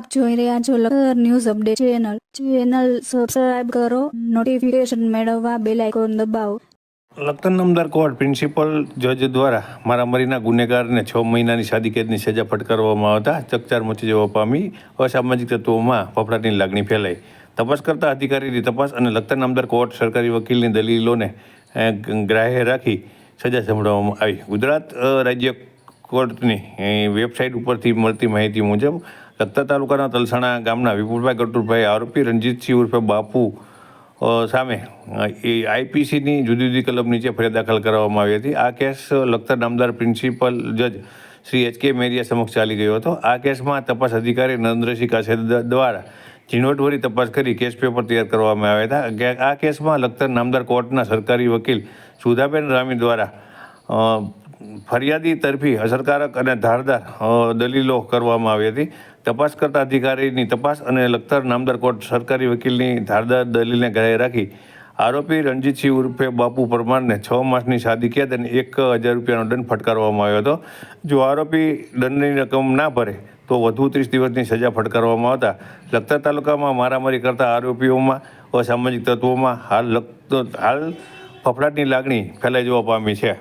આપ જોઈ રહ્યા છો Lakhtar news update channel subscribe કરો, નોટિફિકેશન મેળવવા બેલ આઇકોન દબાવો। લખતર નામદાર કોર્ટ પ્રિન્સિપલ જજ દ્વારા મારામારીના ગુનેગારને 6 મહિનાની સાદી કેદની સજા ફટકારવામાં આવતા ચકચાર મચી જવા પામી અસામાજિક તત્વોમાં ફફડાટની લાગણી ફેલાઈ। તપાસ કરતા અધિકારીની તપાસ અને લખતર નામદાર કોર્ટ સરકારી વકીલની દલીલોને ગ્રાહ્ય રાખી સજા સંભળાવવામાં આવી। ગુજરાત રાજ્ય કોર્ટની વેબસાઇટ ઉપરથી મળતી માહિતી મુજબ લખતર તાલુકાના તલસાણા ગામના વિપુલભાઈ ગટુરભાઈ આરોપી રણજીતસિંહ ઉર્ફે બાપુ સામે આઈપીસીની જુદી જુદી કલમ નીચે ફરિયાદ દાખલ કરવામાં આવી હતી। આ કેસ લખતર નામદાર પ્રિન્સિપલ જજ શ્રી એચ કે મેરિયા સમક્ષ ચાલી ગયો હતો। આ કેસમાં તપાસ અધિકારી નરેન્દ્રસિંહ કાછે દ્વારા ઝીણવટભરી તપાસ કરી કેસ પેપર તૈયાર કરવામાં આવ્યા હતા। આ કેસમાં લખતર નામદાર કોર્ટના સરકારી વકીલ સુધાબેન રામી દ્વારા ફરિયાદી તરફી અસરકારક અને ધારદાર દલીલો કરવામાં આવી હતી। તપાસ કરતા અધિકારીની તપાસ અને લખતર નામદાર કોર્ટ સરકારી વકીલની ધારદાર દલીલને ગ્રાહ્ય રાખી આરોપી રણજીતસિંહ ઉર્ફે બાપુ પરમારને 6 માસની સાદી કેદ અને 1,000 રૂપિયાનો દંડ ફટકારવામાં આવ્યો હતો। જો આરોપી દંડની રકમ ના ભરે તો વધુ 30 દિવસની સજા ફટકારવામાં આવતા લખતર તાલુકામાં મારામારી કરતા આરોપીઓમાં અસામાજિક તત્વોમાં હાલ ફફડાટની લાગણી ફેલાઈ જવા પામી છે।